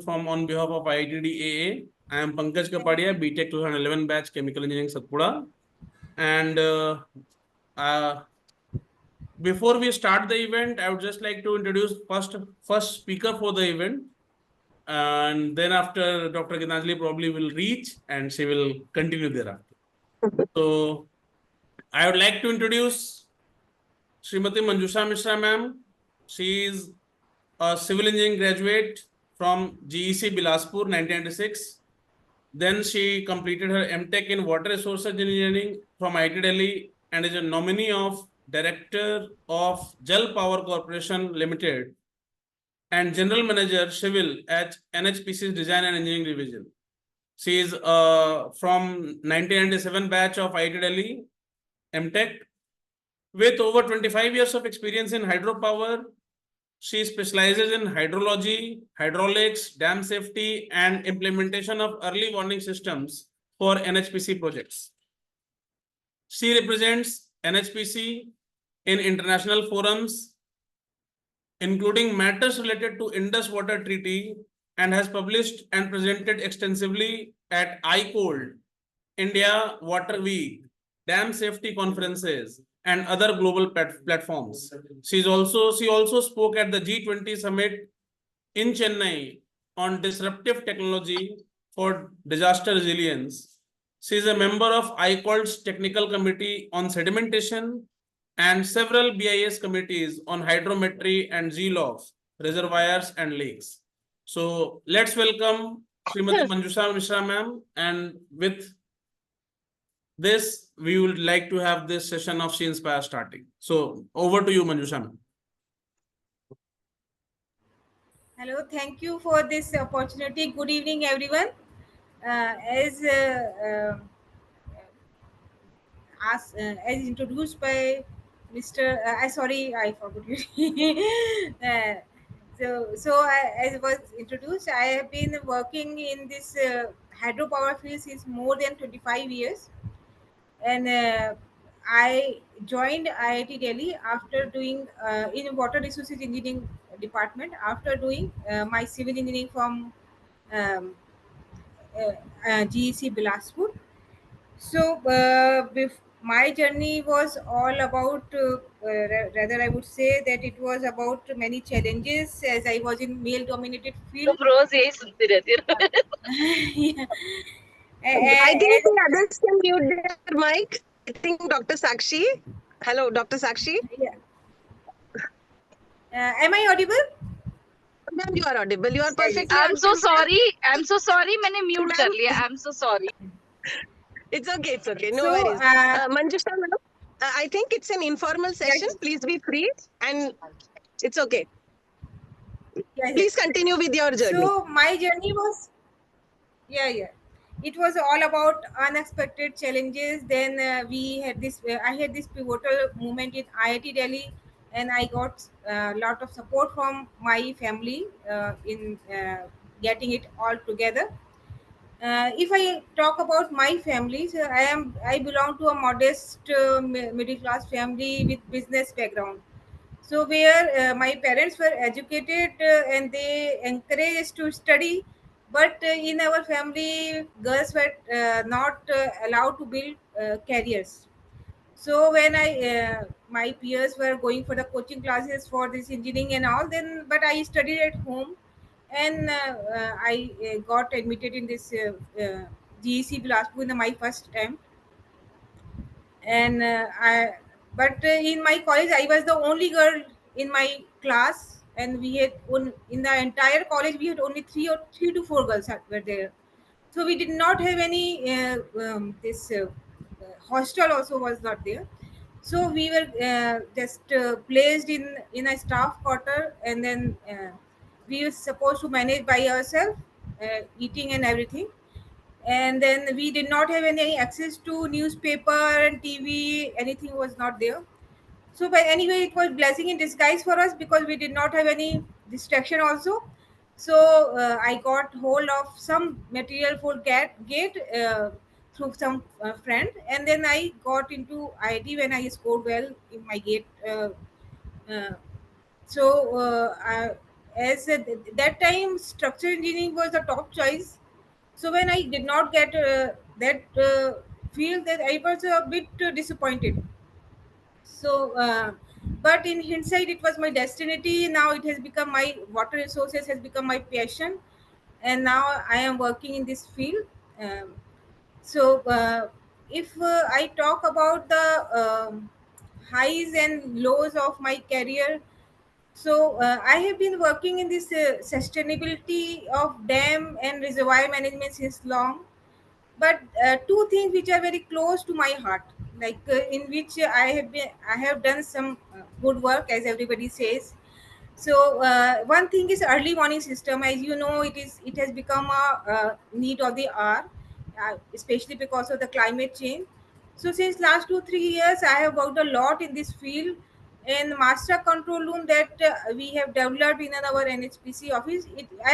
from on behalf of IITD I am Pankaj Kapadia, BTech 2011 batch, Chemical Engineering Satpura. And before we start the event, I would just like to introduce first speaker for the event. And then after Dr. Gitanjali probably will reach and she will continue thereafter. So I would like to introduce Srimati Manjusha Mishra ma'am. She is a civil engineering graduate from GEC Bilaspur 1996. Then she completed her MTech in Water Resources Engineering from IIT Delhi and is a nominee of Director of Jal Power Corporation Limited and General Manager Civil at NHPC's Design and Engineering Division. She is from 1997 batch of IIT Delhi MTech with over 25 years of experience in hydropower. She specializes in hydrology, hydraulics, dam safety, and implementation of early warning systems for NHPC projects. She represents NHPC in international forums, including matters related to Indus Water Treaty, and has published and presented extensively at ICOLD, India Water Week, dam safety conferences, and other global platforms. She also spoke at the G20 summit in Chennai on disruptive technology for disaster resilience. She is a member of ICOLD's technical committee on sedimentation and several BIS committees on hydrometry and ZLOGs, reservoirs and lakes. So let's welcome Srimati Manjusha Mishra ma'am, and with this, we would like to have this session of She Inspire starting. So over to you, Manjusha ma'am. Hello, thank you for this opportunity. Good evening, everyone. As introduced by Mr. Sorry, I forgot you. As was introduced, I have been working in this hydropower field since more than 25 years, and I joined IIT Delhi after doing in water resources engineering department after doing my civil engineering from um, GEC Bilaspur. So my journey was all about, rather I would say that it was about many challenges as I was in male-dominated field. रोज यही सुनती रहती है. Yeah. I think the others can mute their mic. I think Dr. Sakshi. Hello, Dr. Sakshi. Yeah. Am I audible? Ma'am, you are audible. You are perfectly. I'm so sorry. I'm so sorry. मैंने mute कर लिया. I'm so sorry. It's okay. It's okay. No So, worries. Manjusha, madam, I think it's an informal session. Yes. Please be free, and it's okay. Yeah, Please continue with your journey. So my journey was, yeah. It was all about unexpected challenges. Then we had this. I had this pivotal moment in IIT Delhi, and I got a lot of support from my family in getting it all together. If I talk about my family, so I belong to a modest middle class family with business background. So where my parents were educated and they encouraged us to study, but in our family, girls were not allowed to build careers. So when my peers were going for the coaching classes for this engineering and all, then but I studied at home, and I got admitted in this GEC Bilaspur in my first time, and but in my college I was the only girl in my class, and we had in the entire college we had only three to four girls were there. So we did not have any this hostel also was not there. So we were just placed in a staff quarter, and then we were supposed to manage by ourselves, eating and everything. And then we did not have any access to newspaper and TV. Anything was not there. So but anyway, it was blessing in disguise for us because we did not have any distraction also. So I got hold of some material for gate through some friend, and then I got into IT when I scored well in my gate. Uh, so as that time structural engineering was the top choice. So when I did not get that field, that I was a bit disappointed. So but in hindsight it was my destiny. Now it has become my water resources has become my passion, and now I am working in this field. Um, so if I talk about the highs and lows of my career, so I have been working in this sustainability of dam and reservoir management since long. But two things which are very close to my heart, like in which I have done some good work, as everybody says. So one thing is early warning system. As you know, it has become a need of the hour, especially because of the climate change. So since last 2 3 years, I have worked a lot in this field. And master control room that we have developed in our NHPC office, I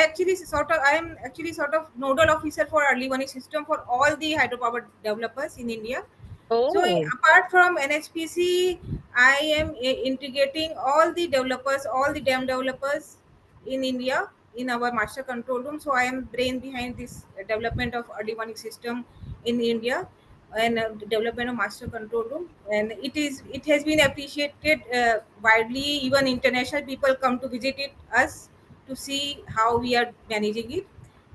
am actually sort of nodal officer for early warning system for all the hydropower developers in India. So Oh, apart from NHPC, I am integrating all the developers, all the dam developers in India in our master control room. So I am brain behind this development of early warning system in India, and development of master control room. And it has been appreciated widely. Even international people come to visit us to see how we are managing it.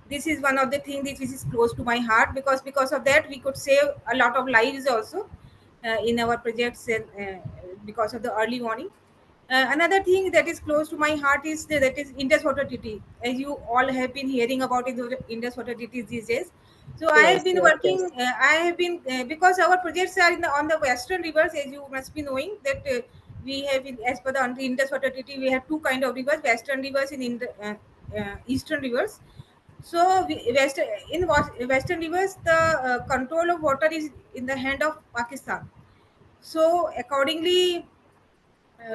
This is one of the things which is close to my heart, because of that we could save a lot of lives also in our projects, and because of the early warning. Another thing that is close to my heart is that is Indus Water Treaty. As you all have been hearing about it, the Indus Water Treaty these days. So I have yes, been yes, yes. working. I have been because our projects are on the western rivers, as you must be knowing that we have, as per the Indus Water Treaty, we have two kind of rivers: western rivers and eastern rivers. So western rivers, the control of water is in the hand of Pakistan. So accordingly,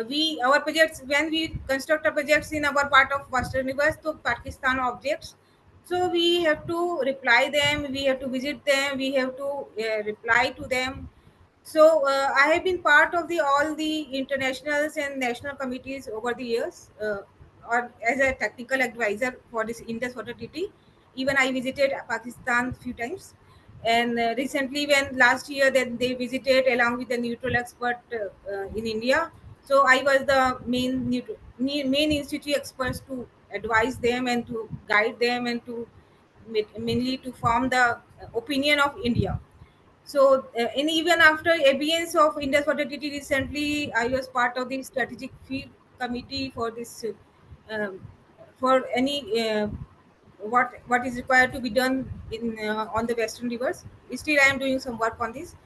we our projects, when we construct our projects in our part of western rivers to Pakistan objects, so we have to reply them, we have to visit them, we have to reply to them. So I have been part of the all the internationals and national committees over the years, or as a technical advisor for this Indus Water Treaty. Even I visited Pakistan few times, and recently, when last year, then they visited along with the neutral expert in India. So I was the main institute experts to advise them and to guide them, and to mainly to form the opinion of India. So, and even after abeyance of Indus Water Treaty recently, I was part of the strategic field committee for this, um, for any what is required to be done in on the western rivers. Still, I am doing some work on this.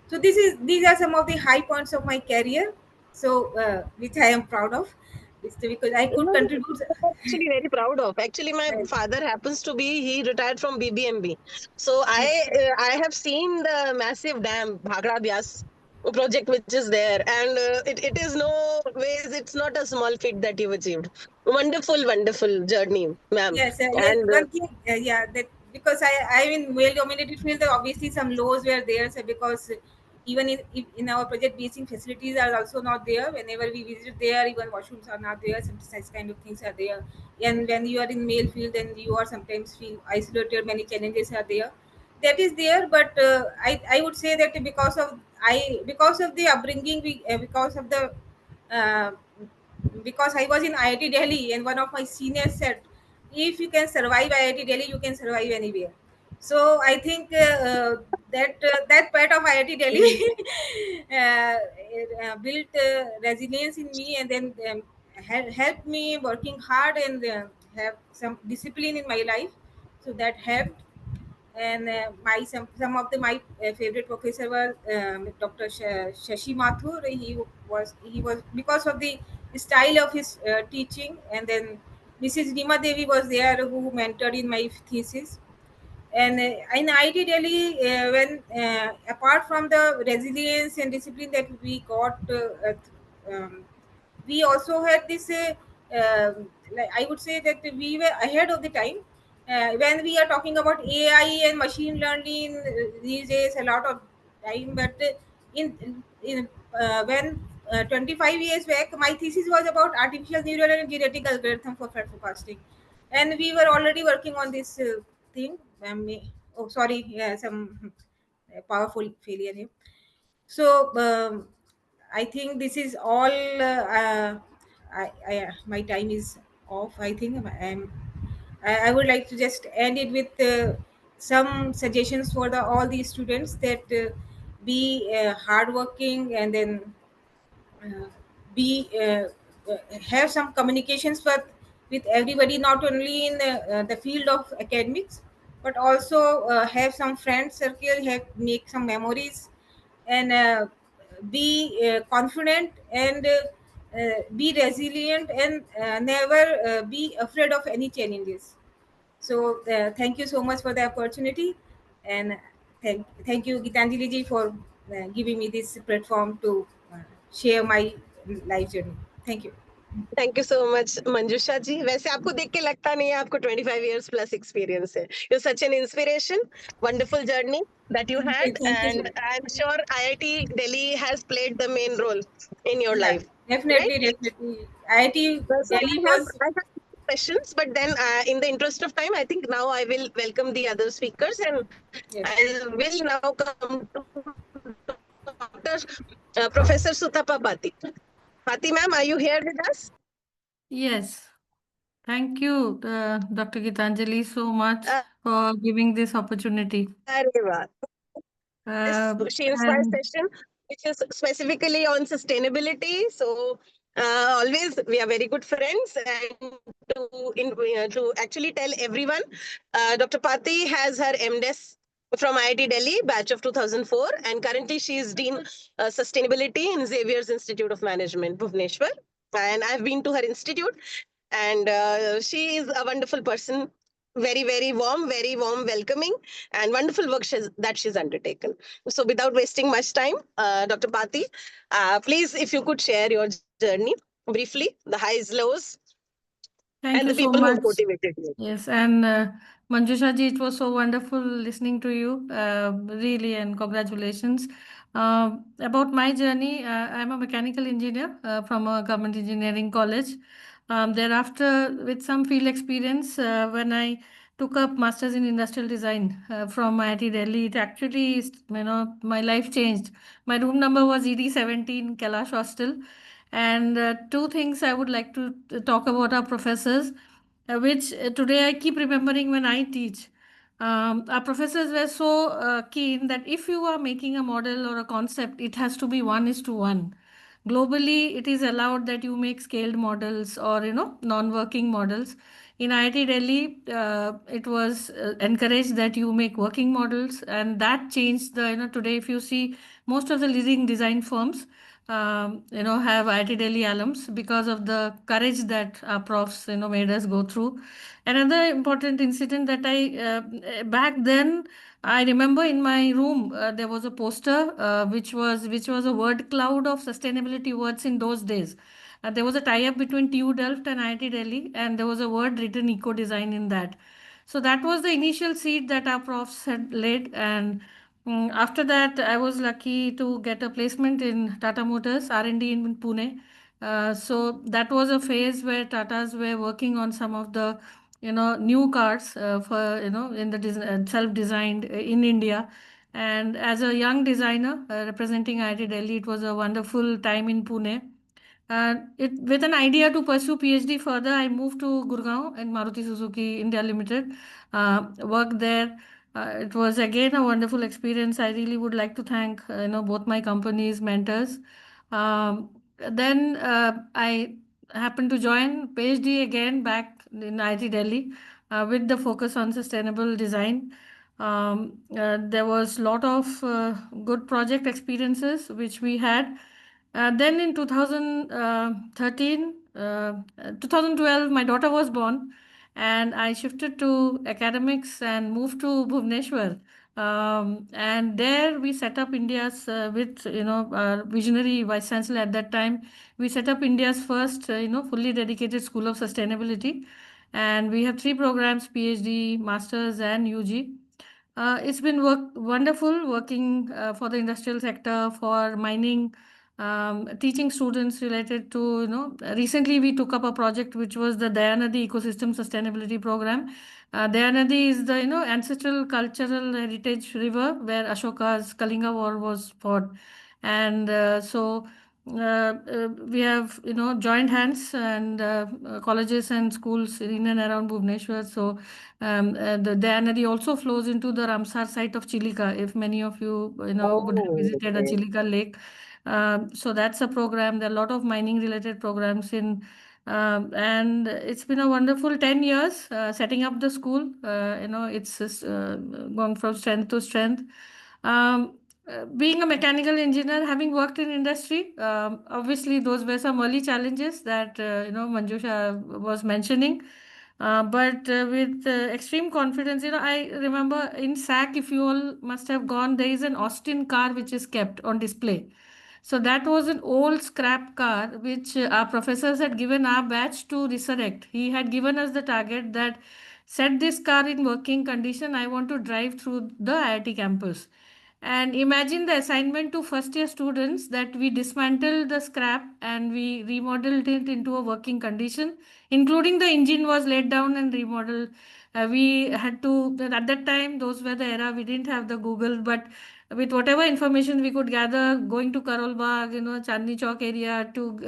So these are some of the high points of my career. So which I am proud of, because I could No, contribute. I'm actually very proud of. Actually, my father happens to be, he retired from BBMB. So I have seen the massive dam, Bhagra Byas project which is there. And it is no ways, it's not a small feat that you've achieved. Wonderful, wonderful journey, ma'am. Yes, yes. And One thing, yeah, that because I'm in male-dominated field, there obviously some lows were there. So because even in our project, basing facilities are also not there. Whenever we visit there, even washrooms are not there. Some such kind of things are there. And when you are in male field, then you are sometimes feel isolated. Many challenges are there. That is there, but I would say that because of the upbringing, because of the uh, because I was in IIT Delhi, and one of my seniors said, if you can survive IIT Delhi, you can survive anywhere. So I think that part of IIT Delhi built resilience in me, and then helped me working hard, and have some discipline in my life. So that helped. And my some of the my favorite professor was Dr. Shashi Mathur. He was because of the style of his teaching, and then Mrs. Nima Devi was there, who mentored in my thesis. And in IIT Delhi, when apart from the resilience and discipline that we got, we also had this. Like I would say that we were ahead of the time. When we are talking about AI and machine learning these days, a lot of time. But in when 25 years back, my thesis was about artificial neural and genetic algorithm for fat forecasting, and we were already working on this thing. Oh, sorry, yeah, some powerful failure here. So I think this is all. My time is off. I think I would like to just end it with some suggestions for all these students that be hardworking, and then uh, be have some communications with everybody, not only in the field of academics, but also have some friend circle, have make some memories, and be confident, and be resilient, and never be afraid of any challenges. So thank you so much for the opportunity, and thank you Gitanjali ji for giving me this platform to share my life journey. Thank you. Thank you so much, Manjusha ji. वैसे आपको देख के लगता नहीं है आपको 25 years plus experience है. You're such an inspiration. Wonderful journey that you had, Thank you so and much. I'm sure IIT Delhi has played the main role in your Yeah, life. definitely, Right? definitely. IIT Well, so Delhi was. I have questions, but then in the interest of time, I think now I will welcome the other speakers, and Yes. I will now come to Dr. Professor Sutapa Pati. Pati ma'am, are you here with us? Yes, thank you, Dr. Gitanjali, so much Uh, for giving this opportunity. अरे वाह. Uh, She Inspires and session, which is specifically on sustainability. So always we are very good friends, and to actually tell everyone, Dr. Pati has her MDes from IIT Delhi, batch of 2004, and currently she is Dean Sustainability in Xavier's Institute of Management, Bhubaneswar. And I've been to her institute, and she is a wonderful person, very warm, welcoming, and wonderful work that she's undertaken. So without wasting much time, Dr. Pati, please, if you could share your journey briefly, the highs, lows, thank and you the so people who much. motivated you. Yes, and Manjusha ji, it was so wonderful listening to you, really, and congratulations. About my journey, I'm a mechanical engineer from a government engineering college. Thereafter, with some field experience, when I took up masters in industrial design from IIT Delhi, it actually, my life changed. My room number was ED17 Kailash Hostel, and two things I would like to talk about are professors, which today I keep remembering when I teach. Our professors were so keen that if you are making a model or a concept, it has to be 1:1. Globally, it is allowed that you make scaled models or non-working models. In IIT Delhi, it was encouraged that you make working models, and that changed the today. If you see most of the leading design firms, have IIT Delhi alums because of the courage that our profs, made us go through. Another important incident that back then, I remember in my room, there was a poster, which was a word cloud of sustainability words in those days. There was a tie-up between TU Delft and IIT Delhi, and there was a word written eco-design in that. So that was the initial seed that our profs had laid, and after that, I was lucky to get a placement in Tata Motors R&D in Pune. So that was a phase where Tatas were working on some of the new cars for in the self-designed in India. And as a young designer representing IIT Delhi, it was a wonderful time in Pune. With an idea to pursue PhD further, I moved to Gurgaon and Maruti Suzuki India Limited, worked there. It was again a wonderful experience. I really would like to thank both my companies, mentors. Then I happened to join PhD again back in IIT Delhi with the focus on sustainable design. There was a lot of good project experiences which we had. Then in 2013, 2012, my daughter was born, and I shifted to academics and moved to Bhubaneswar. And there we set up India's, with our visionary vice chancellor at that time, we set up India's first fully dedicated school of sustainability, and we have three programs: PhD, masters, and UG. It's been wonderful working for the industrial sector, for mining, teaching students related to, recently we took up a project which was the Dayanadi Ecosystem Sustainability Program. Dayanadi is the, ancestral cultural heritage river where Ashoka's Kalinga War was fought. And we have, joined hands and colleges and schools in and around Bhubaneswar. So the Dayanadi also flows into the Ramsar site of Chilika, if many of you, would have Oh, visited the okay. Chilika Lake. So that's a program. There are a lot of mining related programs and it's been a wonderful 10 years setting up the school. It's gone from strength to strength. Being a mechanical engineer, having worked in industry, obviously those were some early challenges that Manjusha was mentioning. But with extreme confidence, I remember in SAC, if you all must have gone, there is an Austin car which is kept on display. So that was an old scrap car which our professors had given our batch to resurrect. He had given us the target that set this car in working condition. I want to drive through the IIT campus. And imagine the assignment to first year students that we dismantled the scrap and we remodeled it into a working condition, including the engine was laid down and remodeled. We had to, at that time, those were the era, we didn't have the Google, but with whatever information we could gather, going to Karol Bagh, Chandni Chowk area to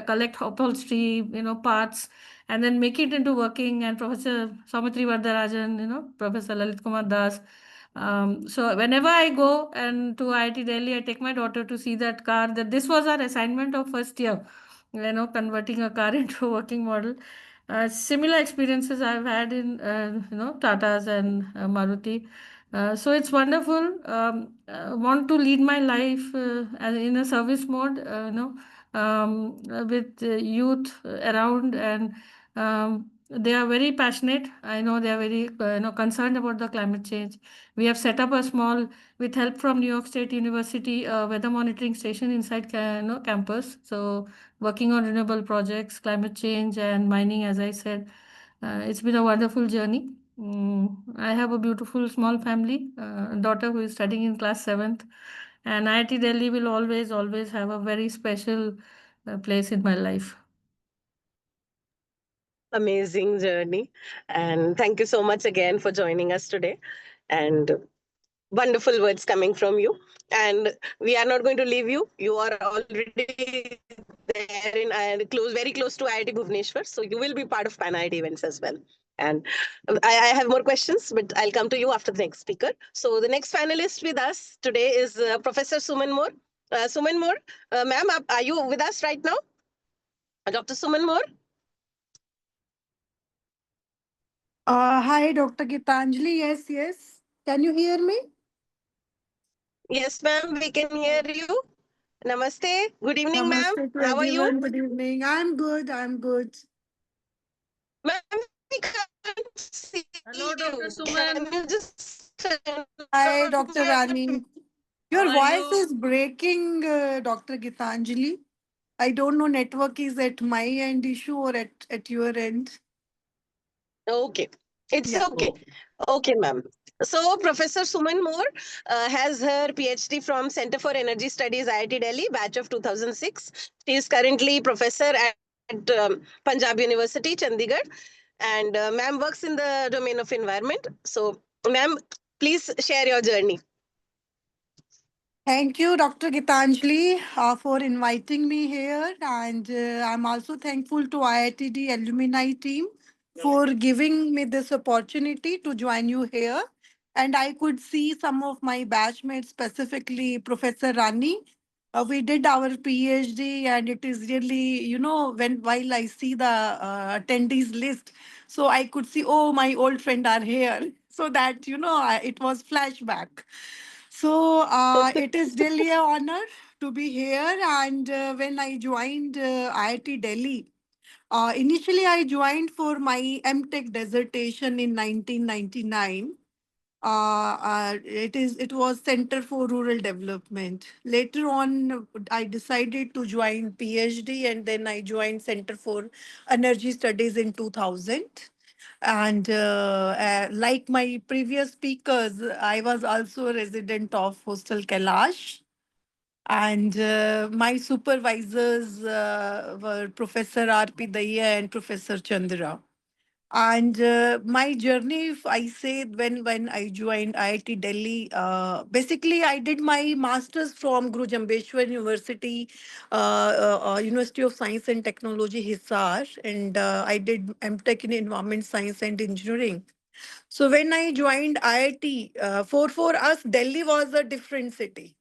collect upholstery, parts, and then make it into working. And Professor Saumitri Vardarajan, Professor Lalit Kumar Das. So whenever I go and to IIT Delhi, I take my daughter to see that car. That this was our assignment of first year, converting a car into a working model. Similar experiences I've had in Tatas and Maruti. So it's wonderful. Want to lead my life in a service mode, with youth around, and they are very passionate. I know they are very concerned about the climate change. We have set up a small, with help from New York State University, weather monitoring station inside campus. So working on renewable projects, climate change, and mining, as I said. It's been a wonderful journey. I have a beautiful small family, daughter who is studying in class 7th, and IIT Delhi will always, always have a very special place in my life. Amazing journey. And thank you so much again for joining us today. And wonderful words coming from you. And we are not going to leave you. You are already there in very close to IIT Bhubaneswar. So you will be part of Pan IIT events as well. And I have more questions, but I'll come to you after the next speaker. So the next panelist with us today is Professor Suman Moore. Suman Moore, ma'am, are you with us right now? Dr. Suman Moore? Hi, Dr. Gitanjali. Yes, yes. Can you hear me? Yes, ma'am, we can hear you. Namaste. Good evening, ma'am. Namaste to How are you? everyone. Good evening. I'm good. I'm good. Ma'am, we can't see Hello, Dr. you. Suman. Can you just Hi, Dr. Rani. Your How are voice you? is breaking, Dr. Gitanjali. I don't know, network is at my end issue or at your end. Okay. It's Yeah. okay. Okay, ma'am. So, Professor Suman Moore has her PhD from Center for Energy Studies, IIT Delhi, batch of 2006. She is currently professor at Punjab University, Chandigarh. And ma'am works in the domain of environment. So, ma'am, please share your journey. Thank you, Dr. Gitanjali, for inviting me here. And I'm also thankful to IITD alumni team for giving me this opportunity to join you here. And I could see some of my batchmates, specifically Professor Rani. We did our PhD, and it is really, while I see the attendees list, so I could see, oh, my old friend are here. So that, it was flashback. So it is really an honor to be here. And when I joined IIT Delhi, initially I joined for my MTech dissertation in 1999. It was Center for Rural Development. Later on, I decided to join PhD, and then I joined Center for Energy Studies in 2000. And like my previous speakers, I was also a resident of Hostel Kailash. And my supervisors were Professor R.P. Daya and Professor Chandra. And my journey, if I say, when I joined IIT Delhi, basically I did my masters from Guru Jambeshwar University, University of Science and Technology, Hisar, and I did MTech in Environment Science and Engineering. So when I joined IIT, for us, Delhi was a different city.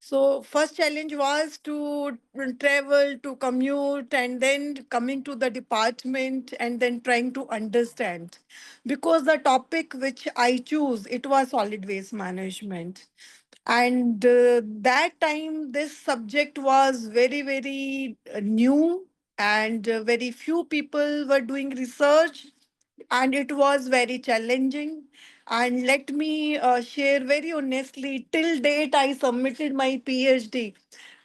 So first challenge was to travel, to commute, and then coming to the department and then trying to understand. Because the topic which I choose, it was solid waste management. And that time, this subject was very, very new, and very few people were doing research, and it was very challenging. And let me share very honestly, till date I submitted my PhD.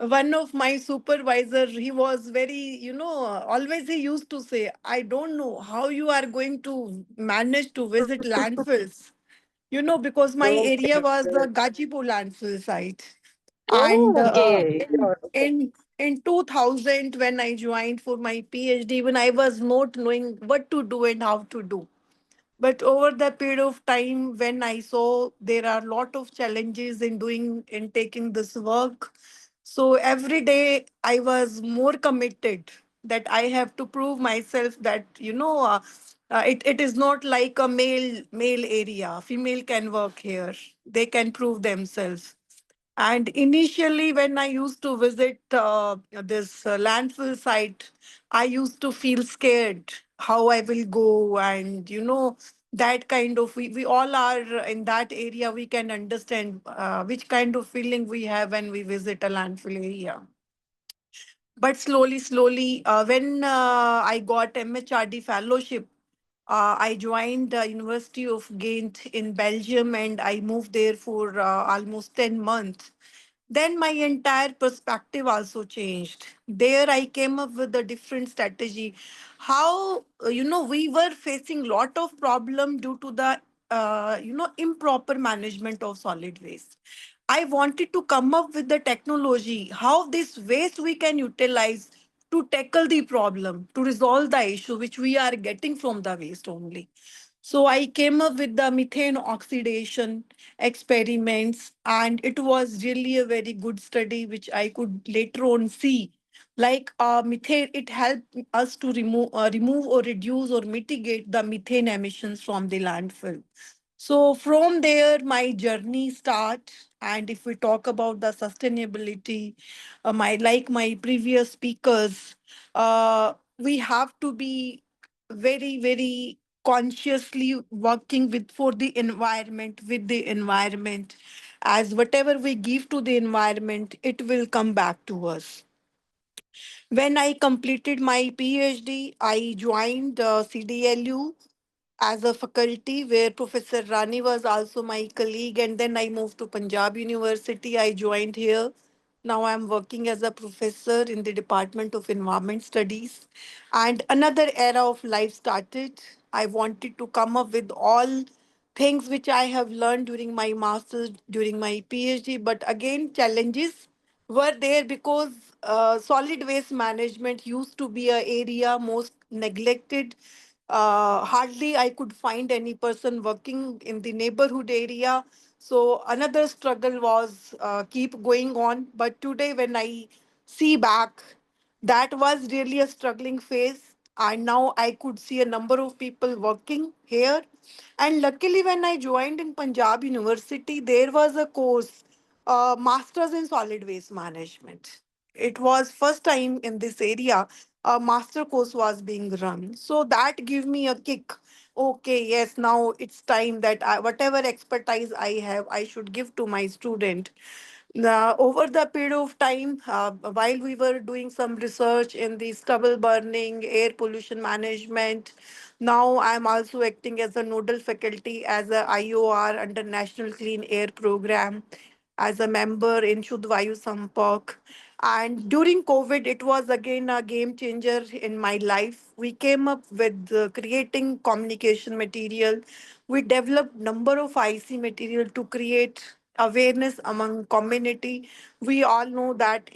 One of my supervisor, he was very, always he used to say, I don't know how you are going to manage to visit landfills, because my area was Okay. the Gajipur landfill site. And Okay. in 2000, when I joined for my PhD, even I was not knowing what to do and how to do. But over the period of time, when I saw there are a lot of challenges in taking this work, so every day I was more committed that I have to prove myself that it is not like a male area. Female can work here. They can prove themselves. And initially, when I used to visit this landfill site, I used to feel scared how I will go. And, that kind of, we all are in that area, we can understand which kind of feeling we have when we visit a landfill area. But slowly, when I got MHRD fellowship, I joined the University of Ghent in Belgium, and I moved there for almost 10 months. Then my entire perspective also changed. There I came up with a different strategy. How, we were facing lot of problem due to the, improper management of solid waste. I wanted to come up with the technology, how this waste we can utilize to tackle the problem, to resolve the issue which we are getting from the waste only. So I came up with the methane oxidation experiments, and it was really a very good study, which I could later on see. Like methane, it helped us to remove or reduce or mitigate the methane emissions from the landfill. So from there, my journey start. And if we talk about the sustainability, my previous speakers, we have to be very, very consciously working with for the environment, with the environment, as whatever we give to the environment, it will come back to us. When I completed my PhD, I joined CDLU as a faculty, where Professor Rani was also my colleague. And then I moved to Punjab University. I joined here. Now I'm working as a professor in the Department of Environment Studies. And another era of life started. I wanted to come up with all things which I have learned during my master's, during my PhD. But again, challenges were there, because solid waste management used to be a area most neglected. Hardly I could find any person working in the neighborhood area. So another struggle was keep going on. But today, when I see back, that was really a struggling phase. And now I could see a number of people working here. And luckily, when I joined in Punjab University, there was a course, Masters in Solid Waste Management. It was first time in this area a master course was being run. So that gave me a kick. Okay, yes, now it's time that whatever expertise I have, I should give to my student. Over the period of time, while we were doing some research in the stubble burning, air pollution management, now I'm also acting as a nodal faculty as a IOR under National Clean Air Program, as a member in Shuddh Vayu Sampark. And during COVID, it was again a game changer in my life. We came up with creating communication material. We developed number of IC material to create awareness among community. We all know that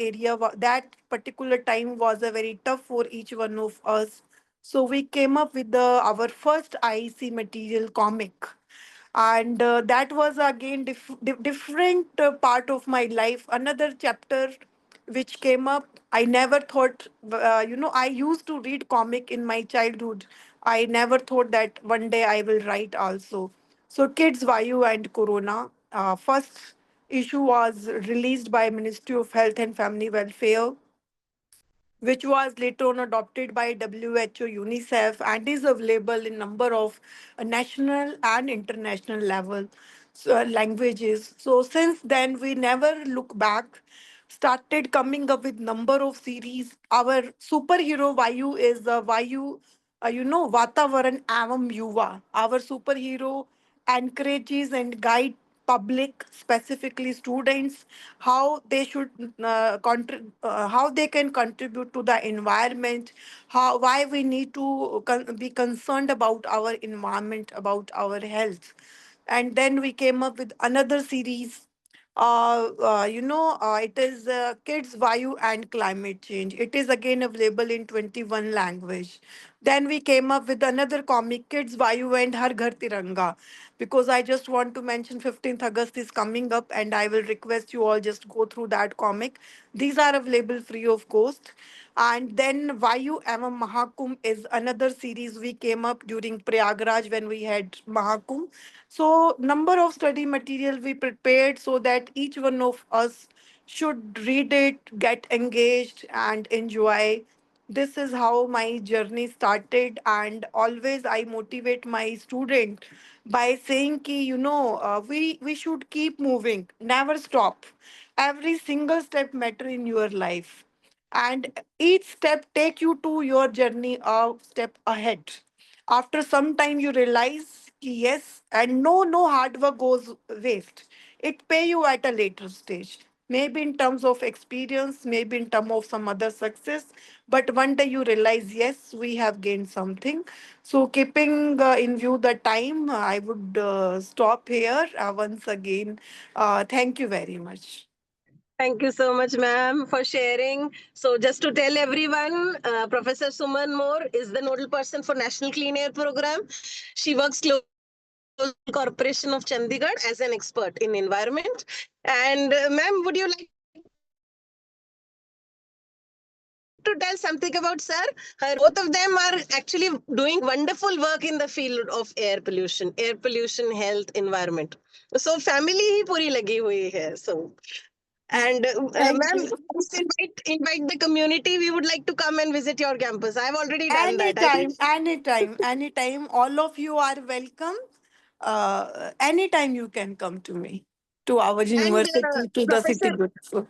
that particular time was a very tough for each one of us. So we came up with our first IEC material comic, and that was again different part of my life, another chapter which came up. I never thought, I used to read comic in my childhood. I never thought that one day I will write also. So Kids, Vayu and Corona, first issue was released by Ministry of Health and Family Welfare, which was later on adopted by WHO, UNICEF, and is available in number of national and international level languages. So since then, we never look back. Started coming up with number of series. Our superhero Vayu is the Vayu, Vatavaran Avam Yuva. Our superhero encourages and guide public, specifically students, how they should how they can contribute to the environment, how why we need to be concerned about our environment, about our health. And then we came up with another series. It is Kids, Vayu and Climate Change. It is again available in 21 language. Then we came up with another comic, Kids, Vayu and Har Ghar Tiranga, because I just want to mention 15th August is coming up, and I will request you all just go through that comic. These are available free of cost. And then Vayu Evam Mahakumbh is another series we came up during Prayagraj when we had Mahakumbh. So number of study material we prepared so that each one of us should read it, get engaged and enjoy. This is how my journey started, and always I motivate my student by saying ki, we should keep moving, never stop. Every single step matter in your life, and each step take you to your journey a step ahead. After some time you realize ki yes, and no hard work goes waste. It pay you at a later stage, maybe in terms of experience, maybe in terms of some other success, but one day you realize yes, we have gained something. So keeping in view the time, I would stop here. Once again, thank you very much. Thank you so much, ma'am, for sharing. So, just to tell everyone, Professor Suman Moore is the nodal person for National Clean Air Program. She works closely with the Corporation of Chandigarh as an expert in environment. And, ma'am, would you like to tell something about sir? Both of them are actually doing wonderful work in the field of air pollution, health, environment. So, family hi puri lagi hui hai. So, and Thank ma'am, you. just invite the community. We would like to come and visit your campus. I've already done that. I think Anytime. All of you are welcome. Anytime you can come to me, to our university, to the city. Professor, Beautiful.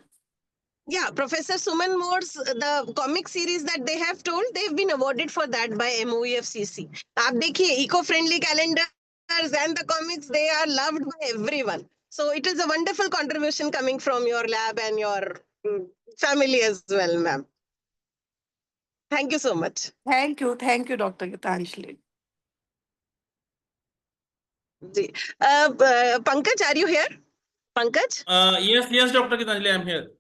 yeah, Professor Suman Moore's the comic series that they have told, they've been awarded for that by MOEFCC. आप देखिए, eco-friendly calendars and the comics, they are loved by everyone. So it is a wonderful contribution coming from your lab and your family as well, ma'am. Thank you so much. Thank you, Dr. Gitanjali. Pankaj, are you here? Pankaj? Yes, Dr. Gitanjali, I'm here.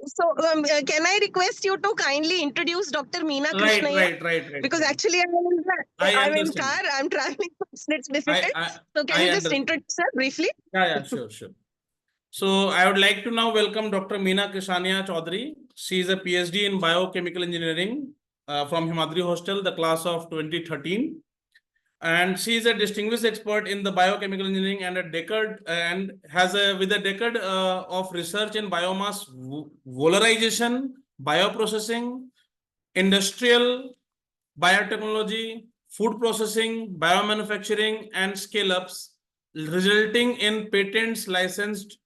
So, can I request you to kindly introduce Dr. Meena Krishnaiah? Right. Because actually, I'm in car, I'm traveling, so it's difficult. So, can you just introduce her briefly? Yeah, sure. So, I would like to now welcome Dr. Meena Krishnaiah Chaudhary. She is a PhD in Biochemical Engineering from Himadri Hostel, the class of 2013. And she is a distinguished expert in the biochemical engineering and with a decade of research in biomass valorization, bioprocessing, industrial biotechnology, food processing, biomanufacturing, and scale-ups, resulting in patents, licensed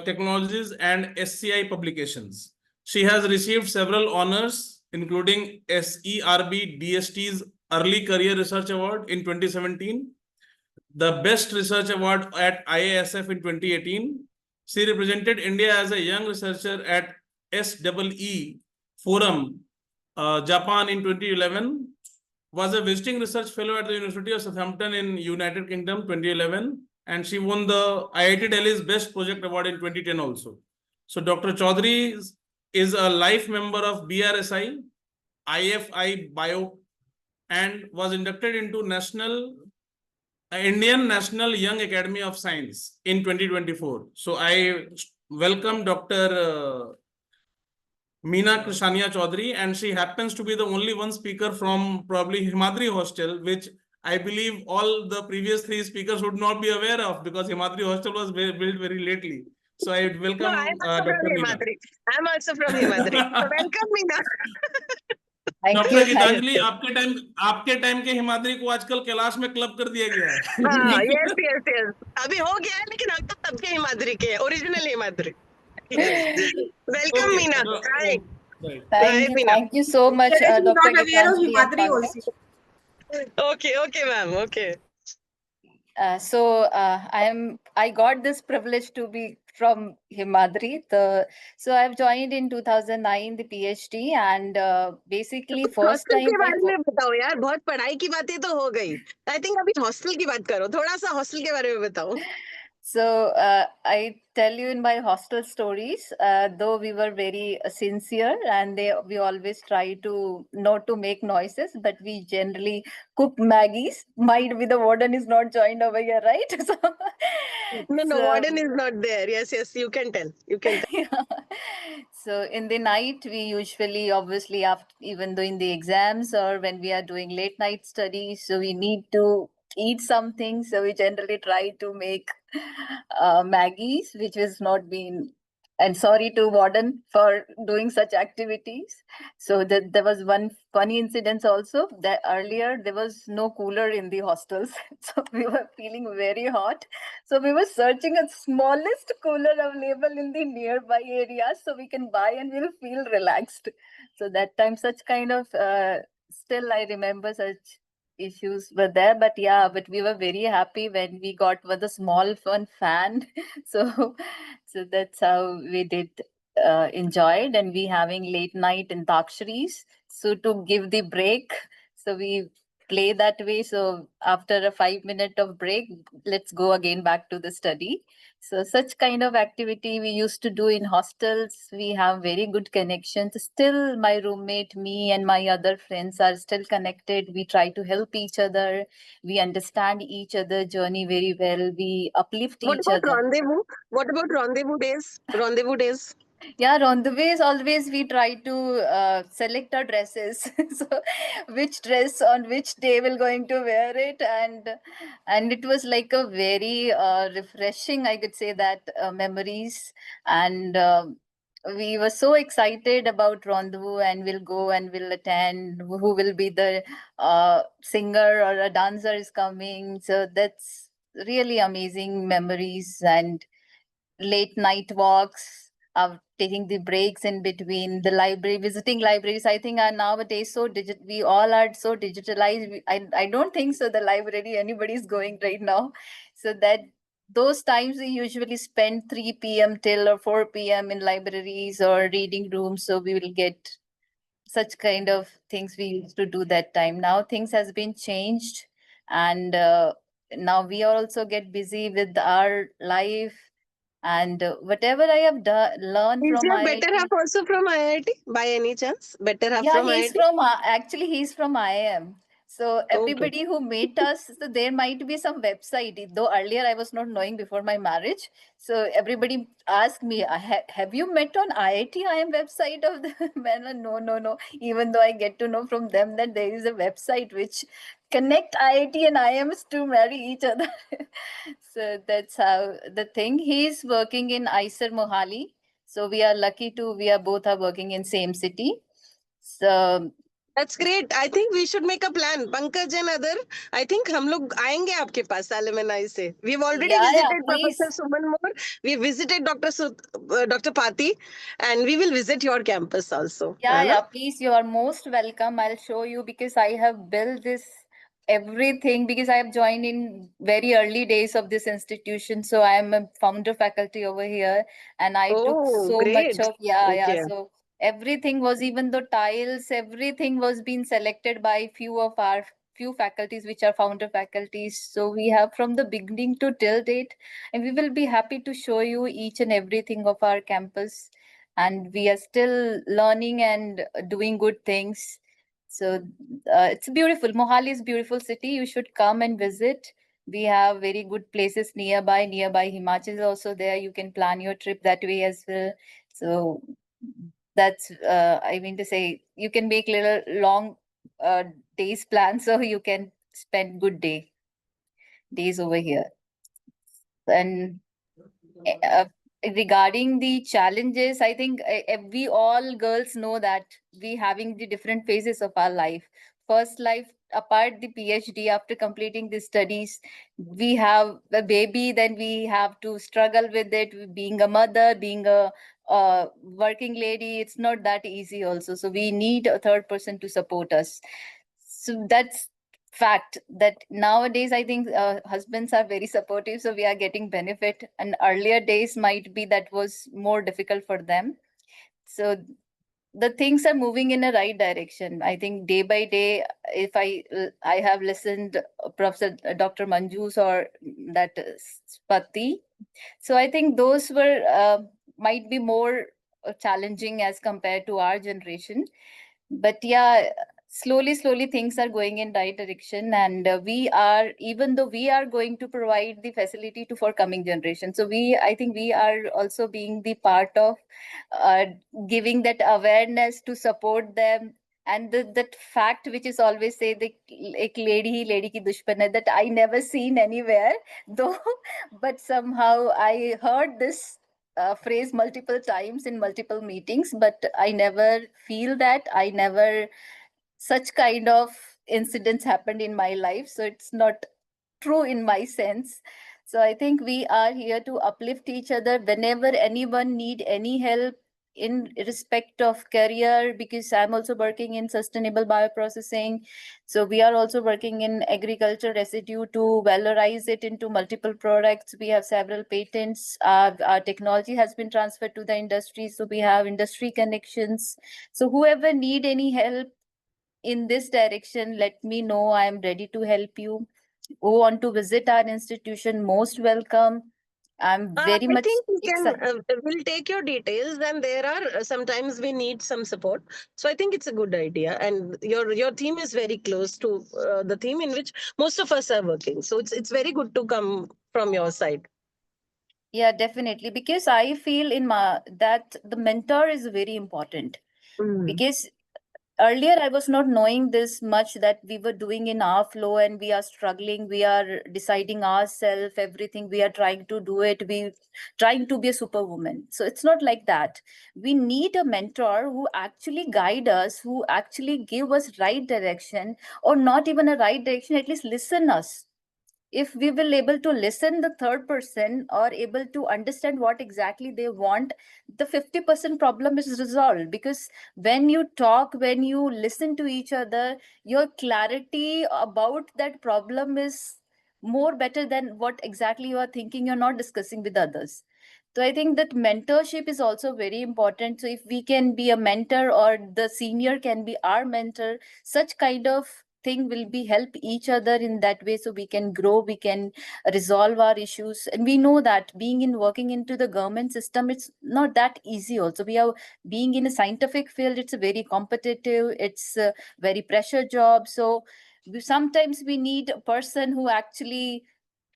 technologies, and SCI publications. She has received several honors, including SERB DST's Early Career Research Award in 2017, the Best Research Award at IASF in 2018. She represented India as a young researcher at SEE Forum, Japan in 2011, was a visiting research fellow at the University of Southampton in United Kingdom 2011, and she won the IIT Delhi's Best Project Award in 2010 also. So Dr. Chaudhary is a life member of BRSI, IFI Bio, and was inducted into Indian National Young Academy of Science in 2024. So I welcome Dr. Meena Krishania Chaudhary, and she happens to be the only one speaker from probably Himadri Hostel, which I believe all the previous three speakers would not be aware of, because Himadri Hostel was built very lately. So I No, welcome I'm also from Dr. Meena. Himadri. I'm also from Himadri. So welcome, Meena. Thank doctor you, Geetanjali, thank you. आपके time के हिमाद्री को आजकल कैलाश में club कर दिया गया है. हाँ, yes, yes, yes. अभी हो गया है, लेकिन हम तो तब के हिमाद्री के, original Himadri. Welcome, Okay, Meena. so- Hi. right. Thank you, Meena. thank you so much, Shailesh is Dr. not aware of Gitanjali and Himadri Pankaj. also. Okay, ma'am. Okay. I got this privilege to be from Himadri. So I've joined in 2009 the PhD, and basically first hostel time के I बारे में बताओ यार, बहुत पढ़ाई की बातें तो हो गई. आई थिंक अभी हॉस्टल की बात करो, थोड़ा सा हॉस्टल के बारे में बताओ. So I tell you in my hostel stories, though we were very sincere and we always try to not to make noises, but we generally cook Maggies. Might be the warden is not joined over here, right? No, So, warden is not there. Yes, you can tell. You can tell. yeah. So in the night, we usually, obviously, after even though in the exams or when we are doing late night studies, so we need to eat something. So we generally try to make Maggies, which has not been. And sorry to warden for doing such activities. So that there was one funny incident also, that earlier there was no cooler in the hostels, so we were feeling very hot. So we were searching a smallest cooler available in the nearby areas so we can buy and we'll feel relaxed. So that time, such kind of still I remember such issues were there, but yeah, but we were very happy when we got with a small fun fan. So that's how we did enjoyed, and we having late night in Daksharis. So to give the break, so we play that way. So after a 5 minute of break, let's go again back to the study. So such kind of activity we used to do in hostels. We have very good connections. Still, my roommate, me, and my other friends are still connected. We try to help each other. We understand each other journey very well. We uplift What each about other. rendezvous? What about rendezvous days? Rendezvous days. Yeah, on the ways always we try to select our dresses. So which dress on which day we're going to wear it, and it was like a very refreshing, I could say, that memories. And we were so excited about rendezvous, and we'll go and we'll attend. Who will be the singer or a dancer is coming? So that's really amazing memories. And late night walks, taking the breaks in between the library, visiting libraries. I think are nowadays so we all are so digitalized. I don't think so the library anybody's going right now. So that those times we usually spend 3 p.m. till or 4 p.m. in libraries or reading rooms. So we will get such kind of things we used to do that time. Now things has been changed, and now we also get busy with our life, and whatever I have learned Is from your IIT. better half also from IIT by any chance? Better half Yeah, from he's IIT? from actually he's from IIM. So Okay. everybody who met us, so there might be some website. Though earlier I was not knowing before my marriage. So everybody asked me, "Have you met on IIT IIM website of the man?" No, no, no. Even though I get to know from them that there is a website which connect IIT and IIMs to marry each other. So that's how the thing. He's working in IISER Mohali. So we are lucky to we are both are working in same city. So That's great. I think we should make a plan. Pankaj and other, I think हम लोग आएंगे आपके पास alumni से. We've already yeah, visited please. Professor Suman Moore. We visited Dr. Pati, and we will visit your campus also. Yeah, है ना? yeah, please, you are most welcome. I'll show you because I have built this everything because I have joined in very early days of this institution. So I am a founder faculty over here, and I took Oh, so much great. of yeah. Okay. So everything was, even the tiles, everything was being selected by few of our few faculties which are founder faculties. So we have from the beginning to till date, and we will be happy to show you each and everything of our campus. And we are still learning and doing good things. So it's beautiful. Mohali is a beautiful city. You should come and visit. We have very good places nearby. Nearby Himachal is also there. You can plan your trip that way as well. So that's I mean to say, you can make little long days plan so you can spend good days over here. And uh, regarding the challenges, I think we all girls know that we having the different phases of our life. First life, apart the PhD, after completing the studies, we have a baby, then we have to struggle with it, being a mother, being a working lady. It's not that easy also. So we need a third person to support us. So that's fact that nowadays I think husbands are very supportive, so we are getting benefit, and earlier days might be that was more difficult for them. So the things are moving in a right direction. I think day by day, if I have listened Professor Dr. Manju's or that Spati, so I think those were might be more challenging as compared to our generation. But yeah, slowly things are going in right direction, and we are, even though we are going to provide the facility to for coming generation, so I think we are also being the part of uh, giving that awareness to support them. And that fact which is always say the ek lady hi lady ki dushman hai, that I never seen anywhere though, but somehow I heard this phrase multiple times in multiple meetings, but I never feel that, I never such kind of incidents happened in my life, so it's not true in my sense. So I think we are here to uplift each other whenever anyone need any help in respect of career, because I'm also working in sustainable bioprocessing. So we are also working in agriculture residue to valorize it into multiple products. We have several patents. Our technology has been transferred to the industry, so we have industry connections. So whoever need any help in this direction, let me know. I am ready to help you. Who want to visit our institution, most welcome. I'm very I much think we can, excited. we'll take your details, and there are sometimes we need some support. So I think it's a good idea. And your team is very close to the team in which most of us are working. So it's very good to come from your side. Yeah, definitely. Because I feel in my that the mentor is very important. Mm. Because earlier I was not knowing this much, that we were doing in our flow and we are struggling, we are deciding ourselves, everything we are trying to do it, we trying to be a superwoman. So it's not like that. We need a mentor who actually guide us, who actually give us right direction, or not even a right direction, at least listen us. If we will able to listen the third person or able to understand what exactly they want, the 50% problem is resolved. Because when you talk, when you listen to each other, your clarity about that problem is more better than what exactly you are thinking, you're not discussing with others. So I think that mentorship is also very important. So if we can be a mentor, or the senior can be our mentor, such kind of thing will be help each other in that way, so we can grow, we can resolve our issues. And we know that being in working into the government system, it's not that easy also. We are being in a scientific field, it's a very competitive, it's a very pressure job. So sometimes we need a person who actually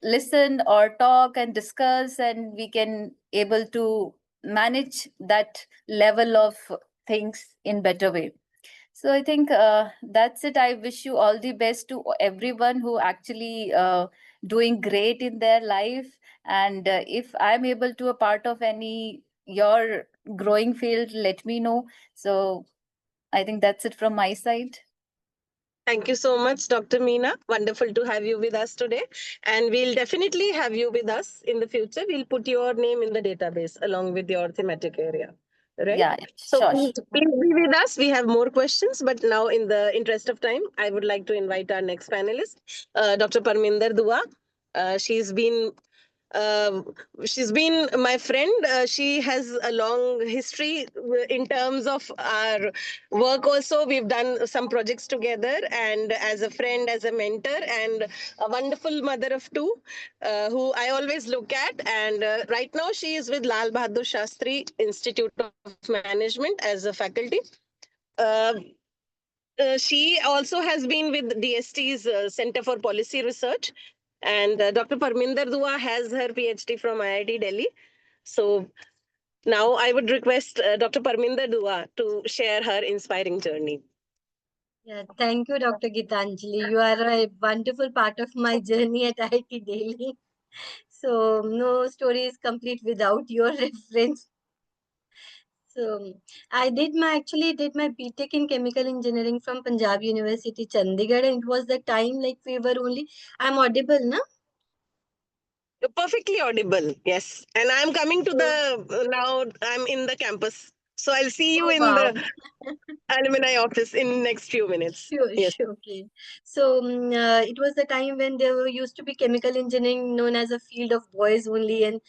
listen or talk and discuss, and we can able to manage that level of things in better way. So I think that's it. I wish you all the best to everyone who actually doing great in their life. And if I'm able to a part of any your growing field, let me know. So I think that's it from my side. Thank you so much, Dr. Meena. Wonderful to have you with us today. And we'll definitely have you with us in the future. We'll put your name in the database along with your thematic area. Right? Yeah, So sure. please be with us. We have more questions, but now, in the interest of time, I would like to invite our next panelist, Dr. Parminder Dua. She's been She's been my friend. She has a long history in terms of our work also. We've done some projects together, and as a friend, as a mentor, and a wonderful mother of two, who I always look at. And right now she is with Lal Bahadur Shastri Institute of Management as a faculty. Uh, she also has been with DST's Center for Policy Research, and Dr. Parminder Dua has her PhD from IIT Delhi. So now I would request Dr. Parminder Dua to share her inspiring journey. Yeah, thank you, Dr. Gitanjali. You are a wonderful part of my journey at IIT Delhi. So no story is complete without your reference. So I actually did my BTech in chemical engineering from Punjab University, Chandigarh, and it was the time like we were only. I'm audible, na? You're perfectly audible, yes. And I'm coming to So, the now. I'm in the campus, so I'll see you oh in wow. the alumni office in next few minutes. Sure, Yes. sure, okay. So it was the time when there used to be chemical engineering known as a field of boys only, and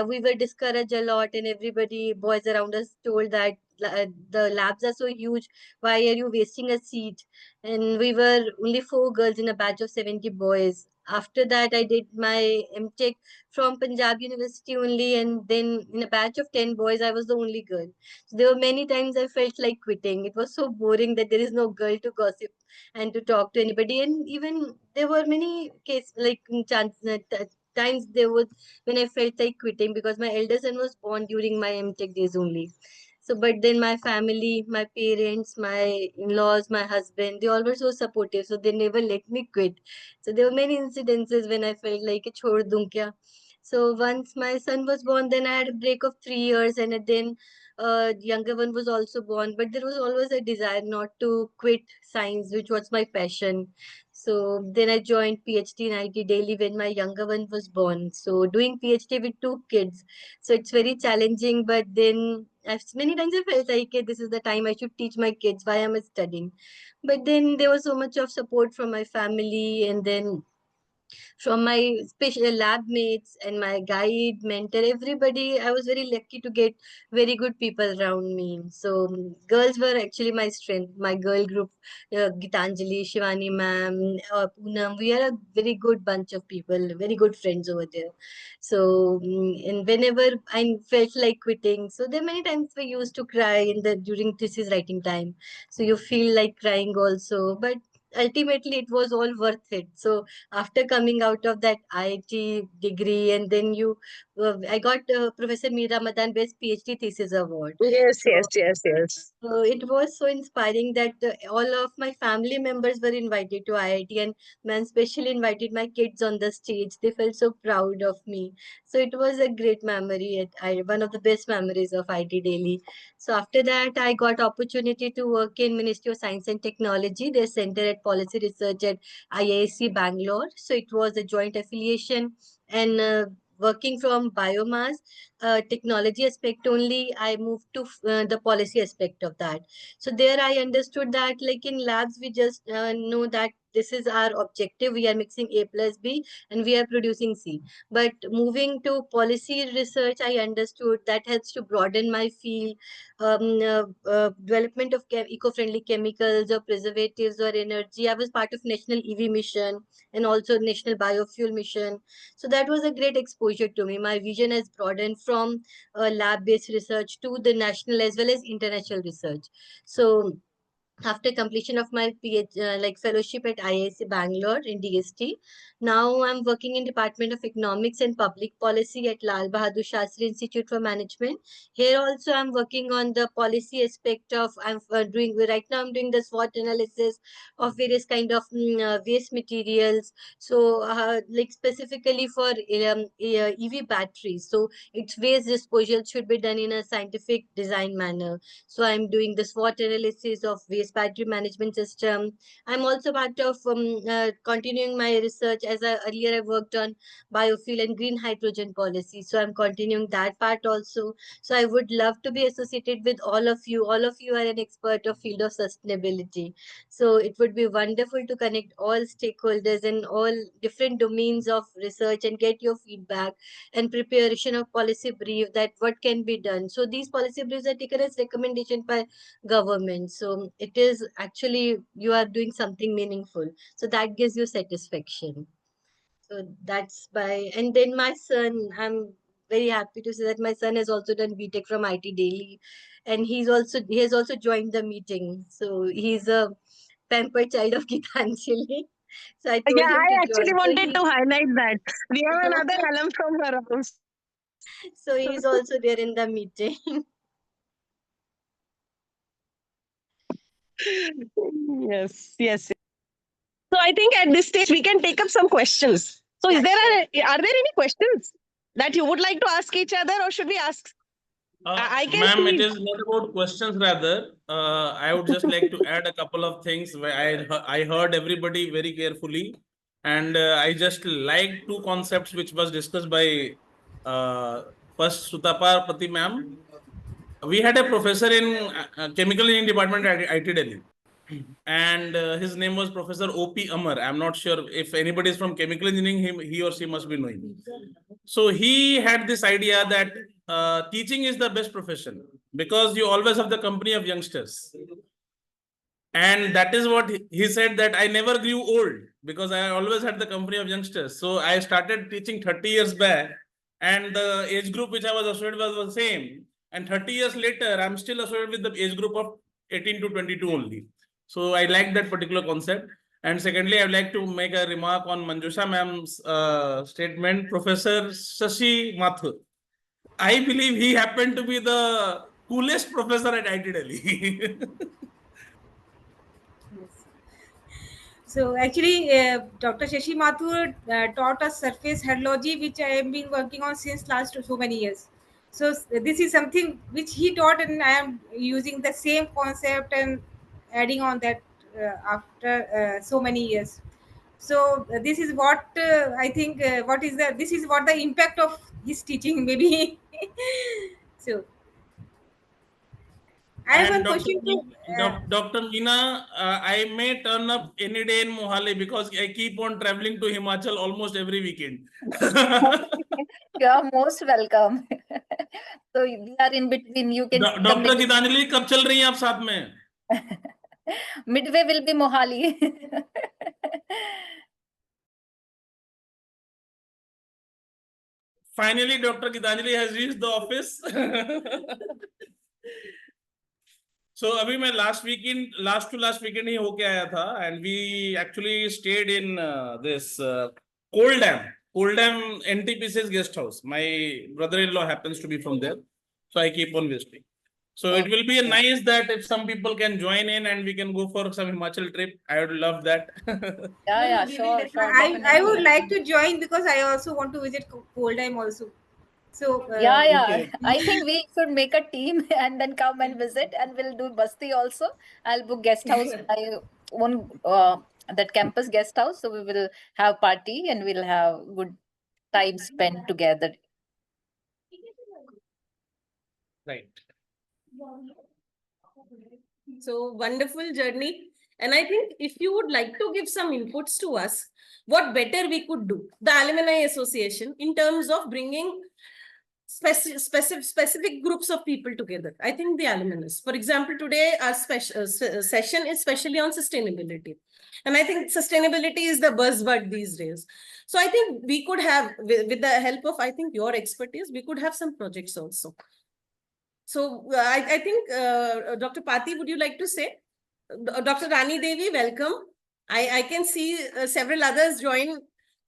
we were discouraged a lot, and everybody, boys around us, told that the labs are so huge. Why are you wasting a seat? And we were only 4 girls in a batch of 70 boys. After that, I did my MTech from Punjab University only, and then in a batch of 10 boys, I was the only girl. So there were many times I felt like quitting. It was so boring that there is no girl to gossip and to talk to anybody. And even there were many cases like times there was when I felt like quitting because my elder son was born during my MTech days only. So, but then my family, my parents, my in-laws, my husband, they all were so supportive. So they never let me quit. So there were many incidences when I felt like, chhod dun kya? So once my son was born, then I had a break of 3 years, and then younger one was also born. But there was always a desire not to quit science, which was my passion. So then I joined PhD in IT Delhi when my younger one was born. So doing PhD with 2 kids, so it's very challenging. But then many times I felt like, okay, this is the time I should teach my kids. Why am I studying? But then there was so much of support from my family, and then from my special lab mates and my guide, mentor, everybody. I was very lucky to get very good people around me. So girls were actually my strength. My girl group, Gitanjali, Shivani ma'am, Poonam, we are a very good bunch of people, very good friends over there. So and whenever I felt like quitting, so there are many times we used to cry during thesis writing time. So you feel like crying also, but ultimately it was all worth it. So after coming out of that IIT degree, and then I got Professor Meera Madan Best PhD Thesis Award. Yes, So yes, yes, yes. it was so inspiring that all of my family members were invited to IIT, and man specially invited my kids on the stage. They felt so proud of me. So it was a great memory, one of the best memories of IIT Delhi. So after that, I got opportunity to work in Ministry of Science and Technology, their Center at Policy Research at IISc Bangalore. So it was a joint affiliation, and working from biomass technology aspect only, I moved to the policy aspect of that. So there I understood that like in labs, we just know that this is our objective. We are mixing A plus B and we are producing C. But moving to policy research, I understood that helps to broaden my field, development of eco-friendly chemicals or preservatives or energy. I was part of National EV mission and also National Biofuel mission. So that was a great exposure to me. My vision has broadened from lab-based research to the national as well as international research. So after completion of my fellowship at IISc Bangalore in DST, now I'm working in Department of Economics and Public Policy at Lal Bahadur Shastri Institute for Management. Here also I'm working on the policy aspect of right now I'm doing the SWOT analysis of various kind of waste materials. So like specifically for EV batteries, so its waste disposal should be done in a scientific design manner. So I'm doing the SWOT analysis of waste respiratory management system. I'm also part of continuing my research, as earlier I worked on biofuel and green hydrogen policy. So I'm continuing that part also. So I would love to be associated with all of you. All of you are an expert of field of sustainability. So it would be wonderful to connect all stakeholders in all different domains of research and get your feedback and preparation of policy brief that what can be done. So these policy briefs are taken as recommendation by government. So it is actually you are doing something meaningful. So that gives you satisfaction. So that's and then my son, I'm very happy to say that my son has also done BTech from IT Delhi, and he has also joined the meeting. So he's a pampered child of Gitanjali. So I told Yeah, him I to actually join. wanted to highlight that. We have another alum from her house. So he's also there in the meeting. Yes. So I think at this stage we can take up some questions. So Yeah, are there any questions that you would like to ask each other, or should we ask? I can Ma'am, it see. is not about questions rather. I would just like to add a couple of things. I heard everybody very carefully, and I just like two concepts which was discussed by first Sutapa Pati ma'am. We had a professor in chemical engineering department at IT Delhi, and his name was Professor O.P. Amar. I'm not sure if anybody is from chemical engineering, he or she must be knowing. So he had this idea that teaching is the best profession because you always have the company of youngsters. And that is what he said, that I never grew old because I always had the company of youngsters. So I started teaching 30 years back, and the age group which I was associated with was the same. And 30 years later, I'm still associated with the age group of 18 to 22 only. So I like that particular concept. And secondly, I would like to make a remark on Manjusha ma'am's statement. Professor Shashi Mathur, I believe he happened to be the coolest professor at IT Delhi. So actually, Dr. Shashi Mathur taught us surface hydrology, which I have been working on since last so many years. So this is something which he taught, and I am using the same concept and adding on that after so many years. So this is what I think. This is what the impact of his teaching maybe. So I have one And question to. Dr. Meena, I may turn up any day in Mohali because I keep on traveling to Himachal almost every weekend. You are most welcome. So we are in between. You can come doctor in Geetanjali कब चल रही हैं आप साथ में? midway will be Mohali. Finally, Dr. Gitanjali has reached the office. So अभी मैं last to last weekend ही होके आया था, and we actually stayed in this Koldam NTPC's guest house. My brother-in-law happens to be from there, so I keep on visiting. So it will be nice that if some people can join in and we can go for some Himachal trip. I would love that. Yeah, sure. I Definitely. would like to join because I also want to visit Koldam also. So Yeah. Okay. I think we should make a team and then come and visit, and we'll do Basti also. I'll book guest house. I own that campus guest house, so we will have party and we'll have good time spent together. Right. So wonderful journey. And I think if you would like to give some inputs to us, what better we could do, the Alumni Association, in terms of bringing specific groups of people together. I think the alumnus. For example, today our session is specially on sustainability. And I think sustainability is the buzzword these days. So I think we could have, with the help of, I think, your expertise, we could have some projects also. So I think, Dr. Pati, would you like to say? Dr. Rani Devi, welcome. I can see several others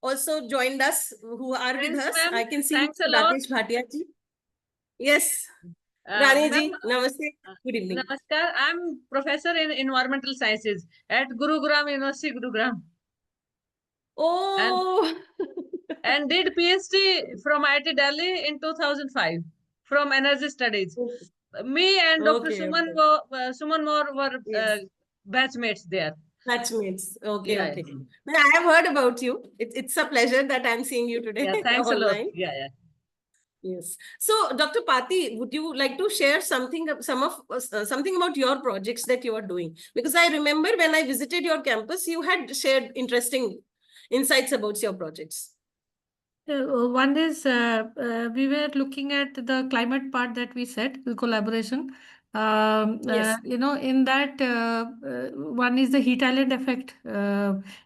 also joined us who are with us. I can see Rakesh Bhatia ji. Yes. Rani ji, namaste. Good evening. Namaskar. I'm professor in environmental sciences at Gurugram University, Gurugram. Oh. And did PhD from IIT Delhi in 2005 from energy studies. Me and Dr. Suman Moore were batchmates there. Batchmates. Okay, Yeah, okay. Well, I have heard about you. It's a pleasure that I'm seeing you today yeah. Thanks a lot. online. Yeah. Yes. So, Dr. Pati, would you like to share something about your projects that you are doing? Because I remember when I visited your campus, you had shared interesting insights about your projects. One is we were looking at the climate part that we said, the collaboration. Yes. In that, one is the heat island effect.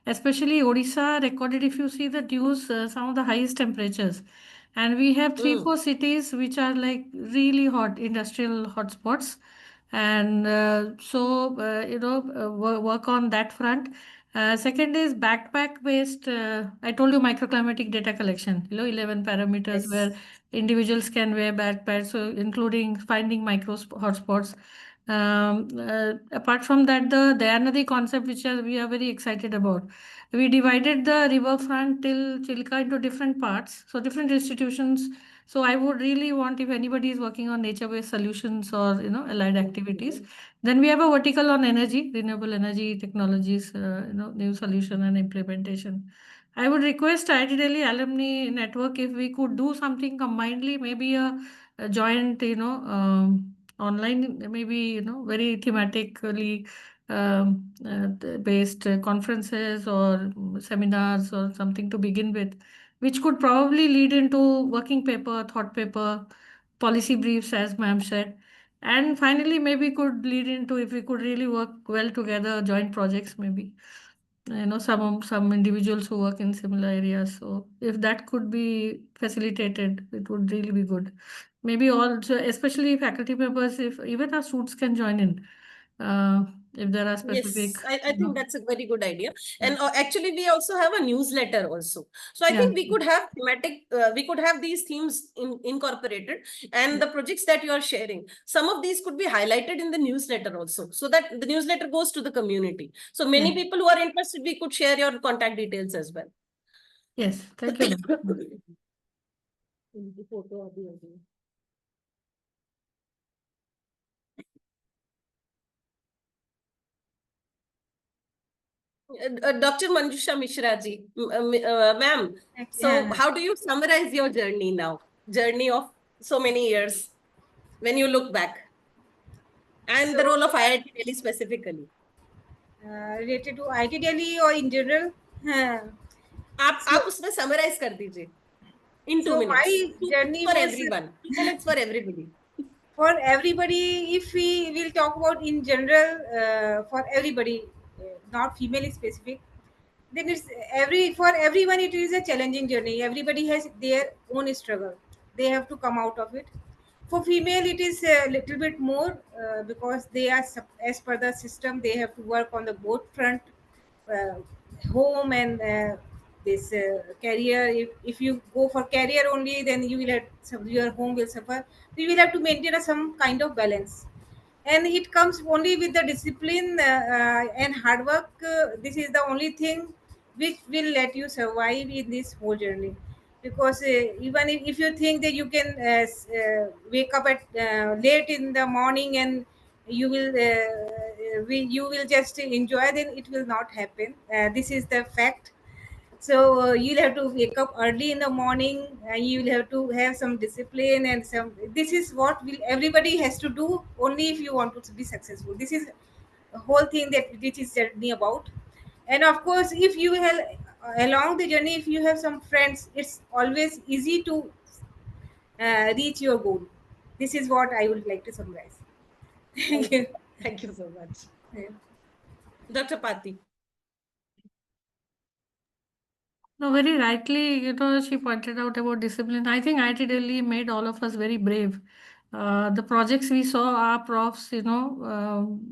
Especially Odisha recorded, if you see the news, some of the highest temperatures. And we have three, Mm. four cities which are like really hot, industrial hotspots. And work on that front. Second is backpack based. I told you microclimatic data collection. 11 parameters Yes. where individuals can wear backpacks, so including finding hotspots. Apart from that, the Dayanadi concept, which we are very excited about. We divided the riverfront till Chilka into different parts, so different institutions. So I would really want, if anybody is working on nature-based solutions or allied activities, then we have a vertical on energy, renewable energy technologies, new solution and implementation. I would request IIT Delhi Alumni Network if we could do something combinedly, maybe a joint, online, maybe very thematically based conferences or seminars or something to begin with, which could probably lead into working paper, thought paper, policy briefs, as ma'am said. And finally, maybe could lead into, if we could really work well together, joint projects, maybe. Some individuals who work in similar areas. So if that could be facilitated, it would really be good. Maybe also, especially faculty members, if even our students can join in, if there are specific. Yes, I think that's a very good idea. And actually, we also have a newsletter also. So I Yeah. think we could have we could have these themes incorporated, and the projects that you are sharing, some of these could be highlighted in the newsletter also, so that the newsletter goes to the community. So many people who are interested, we could share your contact details as well. Yes, thank you. Dr. Manjusha Mishra ji, ma'am, so Yeah. how do you summarize your journey now? Journey of so many years when you look back, and the role of IIT Delhi specifically. Related to IIT Delhi or in general? आप उसमें summarize कर दीजिए in 2 So minutes. my 2 journey for was everyone. 2 minutes for everybody. for everybody. If we will talk about in general, for everybody, not female specific, then it's for everyone it is a challenging journey. Everybody has their own struggle. They have to come out of it. For female it is a little bit more, because they are as per the system they have to work on the both front, uh, home and this career. If you go for career only, then you will have your home will suffer. You will have to maintain some kind of balance, and it comes only with the discipline and hard work. This is the only thing which will let you survive in this whole journey. Because even if you think that you can wake up at late in the morning and you you will just enjoy, then it will not happen. This is the fact. So you'll have to wake up early in the morning, and you'll have to have some discipline and some. This is what will everybody has to do only if you want to be successful. This is the whole thing that which is journey about. And of course, if you have along the journey, if you have some friends, it's always easy to reach your goal. This is what I would like to summarize. Thank you. Thank you so much. Yeah. Dr. Pati. No, very rightly, she pointed out about discipline. I think IIT Delhi made all of us very brave. The projects we saw, our profs, ground.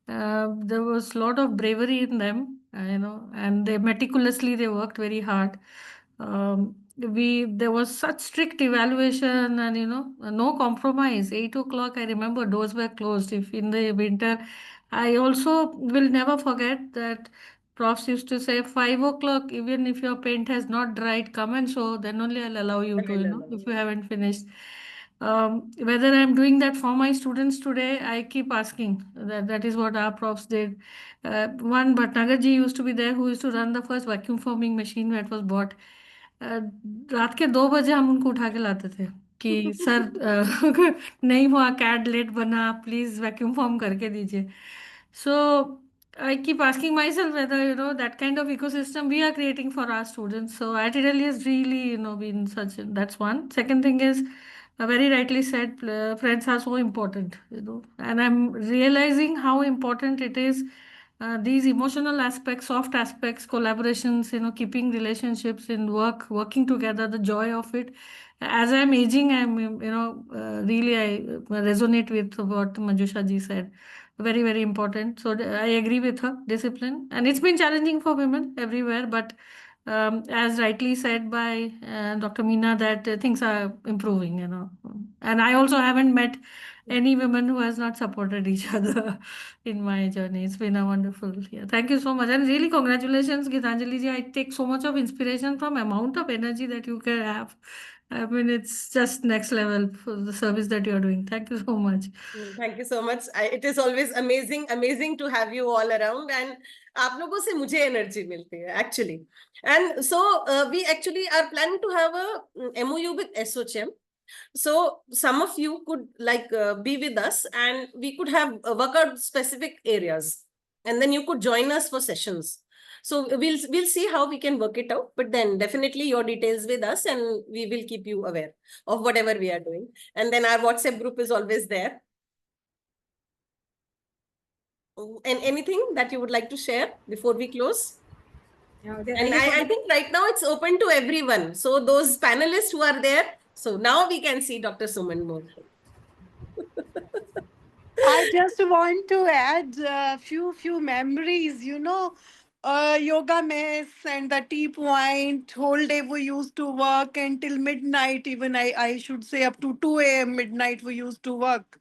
There was a lot of bravery in them, and they worked very hard. There was such strict evaluation and no compromise. 8 o'clock, I remember doors were closed. If in the winter, I also will never forget that profs used to say 5 o'clock, even if your paint has not dried, come and show, then only I'll allow you to, if you haven't finished. Whether I'm doing that for my students today, I keep asking. That is what our profs did. One Bhatnagar ji used to be there, who used to run the first vacuum forming machine that was bought. रात के 2 बजे हम उनको उठा के लाते थे कि sir नहीं हुआ, कैड लेट बना, प्लीज वैक्यूम फॉर्म करके दीजिए. So I keep asking myself whether, that kind of ecosystem we are creating for our students. So IIT has really, been such, that's one. Second thing is, very rightly said, friends are so important, and I'm realizing how important it is. These emotional aspects, soft aspects, collaborations, keeping relationships in working together, the joy of it. As I'm aging, really I resonate with what Manjusha ji said. Very, very important. So I agree with her, discipline. And it's been challenging for women everywhere, but as rightly said by Dr. Meena, that things are improving, And I also haven't met any women who has not supported each other in my journey. It's been a wonderful, yeah. Thank you so much. And really, congratulations, Gitanjali ji. I take so much of inspiration from amount of energy that you can have. I mean, it's just next level for the service that you're doing. Thank you so much. Thank you so much. It is always amazing to have you all around, and आप लोगों से मुझे energy मिलती है actually. And so we actually are planning to have a MOU with SOCHM. So some of you could be with us, and we could have work out specific areas, and then you could join us for sessions. So we'll see how we can work it out, but then definitely your details with us, and we will keep you aware of whatever we are doing. And then our WhatsApp group is always there. And anything that you would like to share before we close? And I think right now it's open to everyone. So those panelists who are there, so now we can see Dr. Suman more. I just want to add a few memories, yoga mess and the tea point. Whole day we used to work until midnight, even I should say up to 2 a.m. midnight we used to work.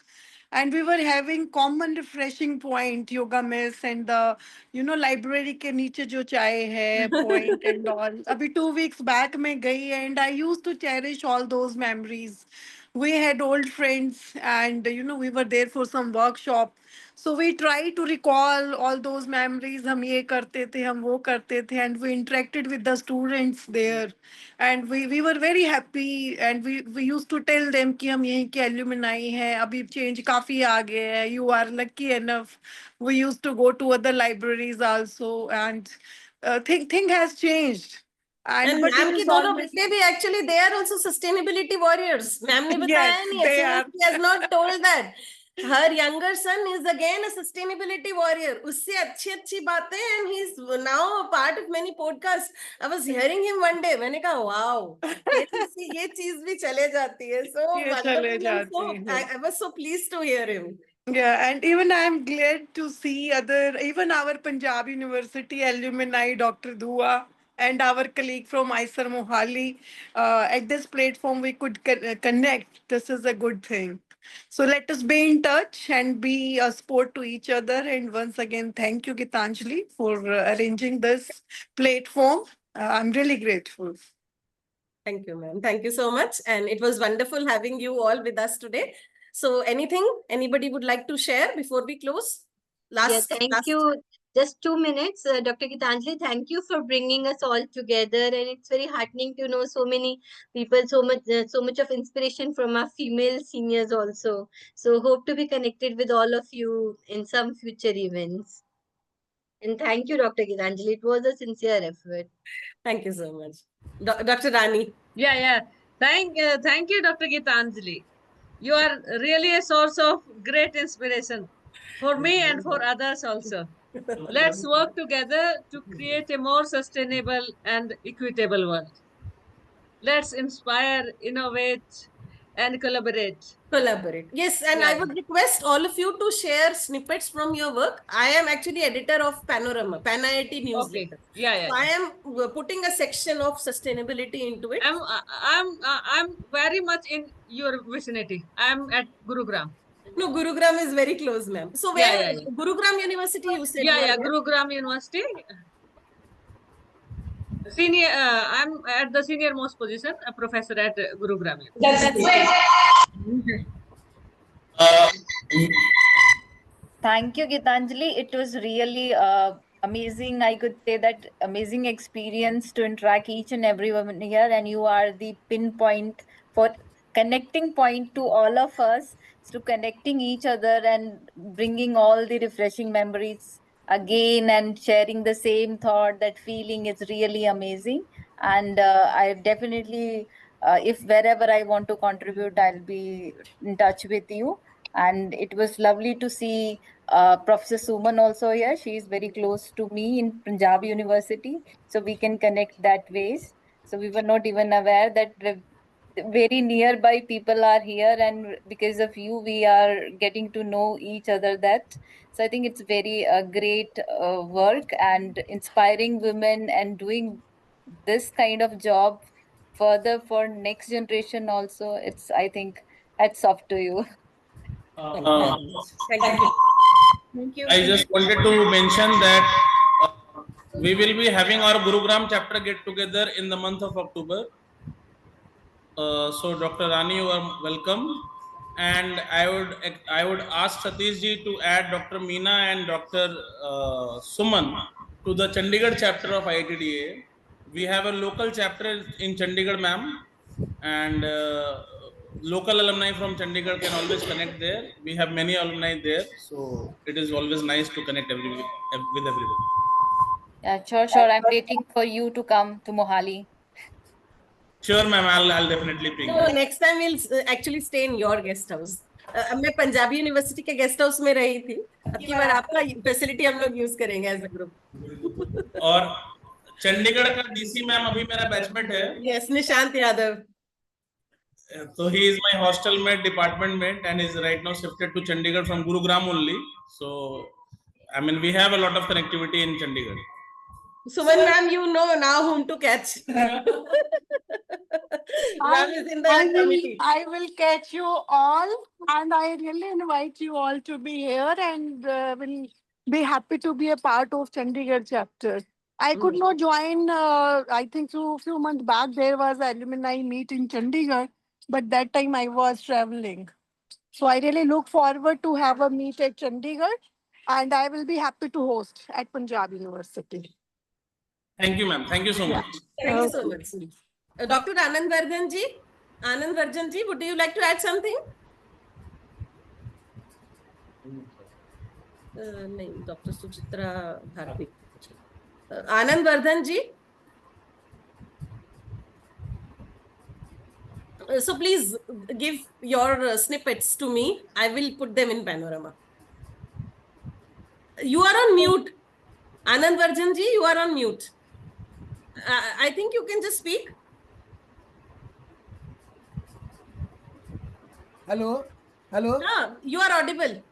And we were having common refreshing point, yoga mess and the, library ke niche jo chai hai, point and all. Abhi 2 weeks back mein gayi, and I used to cherish all those memories. We had old friends, and we were there for some workshop, so we tried to recall all those memories. Hum ye karte the, hum wo karte the, and we interacted with the students there, and we were very happy, and we used to tell them कि हम यहीं के alumni हैं, अभी change काफी आ गया है, you are lucky enough. We used to go to other libraries also, and thing has changed. And But it ma'am is के दोनों always, बेटे भी actually they are also sustainability warriors. Ma'am ने बताया yes, नहीं, they SMS are. has not told that. Her younger son is again a sustainability warrior. उससे अच्छी बातें, and he's now a part of many podcasts. I was hearing him one day. मैंने कहा wow, ये चीज भी चले जाती है. So ये चले wonderful. And जाती so है. I was so pleased to hear him. Yeah, and even I'm glad to see even our Punjab University alumni, Dr. Dua, and our colleague from ISER Mohali. At this platform, we could connect. This is a good thing. So let us be in touch and be a support to each other. And once again, thank you, Gitanjali, for arranging this platform. I'm really grateful. Thank you, ma'am. Thank you so much. And it was wonderful having you all with us today. So anything anybody would like to share before we close? Yes, thank you. Just 2 minutes, Dr. Gitanjali, thank you for bringing us all together. And it's very heartening to know so many people, so much of inspiration from our female seniors also. So hope to be connected with all of you in some future events. And thank you, Dr. Gitanjali. It was a sincere effort. Thank you so much. Dr. Rani. Yeah. Thank you, Dr. Gitanjali. You are really a source of great inspiration for me and for others also. Let's work together to create a more sustainable and equitable world. Let's inspire, innovate, and collaborate. Yes, and I would request all of you to share snippets from your work. I am actually editor of Panorama, Pan IIT newsletter. Okay. So I am putting a section of sustainability into it. I'm very much in your vicinity. I'm at Gurugram. No, Gurugram is very close, ma'am. So where Gurugram University you said? Yeah, Gurugram University. Senior, I'm at the senior most position, a professor at Gurugram. Thank you, Gitanjali. It was really amazing. I could say that amazing experience to interact each and every woman here, and you are the pinpoint for connecting point to all of us, to connecting each other and bringing all the refreshing memories again and sharing the same thought. That feeling is really amazing, and I definitely, if wherever I want to contribute, I'll be in touch with you. And it was lovely to see Professor Suman also here. She is very close to me in Punjab University, so we can connect that ways. So we were not even aware that very nearby people are here, and because of you, we are getting to know each other. That so I think it's very great work and inspiring women and doing this kind of job further for next generation also. It's, I think, hats off to you. Thank you. Thank you. I just wanted to mention that we will be having our Gurugram chapter get together in the month of October. So Dr. Rani, you are welcome. And I would ask Satish ji to add Dr. Meena and Dr. Suman to the Chandigarh chapter of IITDA. We have a local chapter in Chandigarh, ma'am, and local alumni from Chandigarh can always connect there. We have many alumni there, so it is always nice to connect with everyone. Yeah, sure. I'm waiting for you to come to Mohali. Sure, ma'am. I'll definitely bring. So next time we'll actually stay in your guest house. मैं Punjabi university के guest house में रही थी. अब की बार आपका facility हम लोग यूज करेंगे एज अ ग्रुप. और चंडीगढ़ का डीसी मैम अभी मेरा बैचमेट है. Yes, Nishant Yadav. So he is my hostel mate, department mate, and is right now shifted to Chandigarh from Gurugram only. So, I mean, we have a lot of connectivity in Chandigarh. Suman ma'am, you know now whom to catch. Ma'am is in the committee. I will catch you all, and I really invite you all to be here, and will be happy to be a part of Chandigarh chapter. I could not join. I think few months back there was alumni meet in Chandigarh, but that time I was traveling. So I really look forward to have a meet at Chandigarh, and I will be happy to host at Punjab University. Thank you, ma'am. Thank you so much. Thank you so much. Dr. Anand Varjan ji, would you like to add something? No, Dr. Suchitra Bharati. Anand Vardhan ji. So please give your snippets to me. I will put them in Panorama. You are on mute. Anand Varjan ji, you are on mute. I think you can just speak. Hello. You are audible.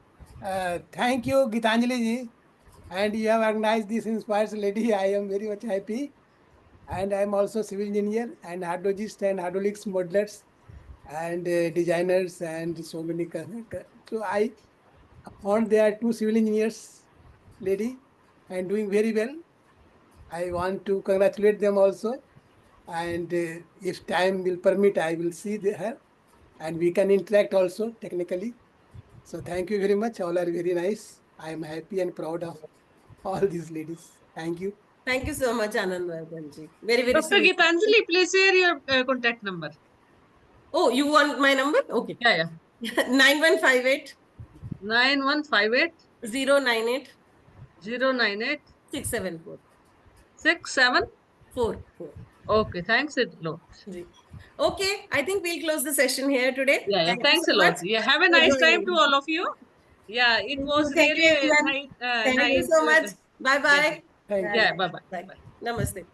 Thank you, Gitanjali ji. And you have organized this inspires lady. I am very much happy. And I am also civil engineer and hydrologist and hydraulics modelers and designers and so many. So I found there are two civil engineers lady and doing very well. I want to congratulate them also. And if time will permit, I will see her and we can interact also technically. So thank you very much. All are very nice. I am happy and proud of all these ladies. Thank you. Thank you so much, Anand Vardhan ji. Very, very Dr. sweet. Gitanjali, please share your contact number. Oh, you want my number? Okay. Yeah. 9158 9158 098 098 674. 674. Okay, thanks a lot. Okay, I think we'll close the session here today. Yeah, Thank thanks you a so lot. much. Yeah, have a nice time to all of you. Yeah, it was Thank you, really everyone. nice. Thank you so much. Bye-bye. Thank you. Yeah, bye-bye. Bye. Namaste.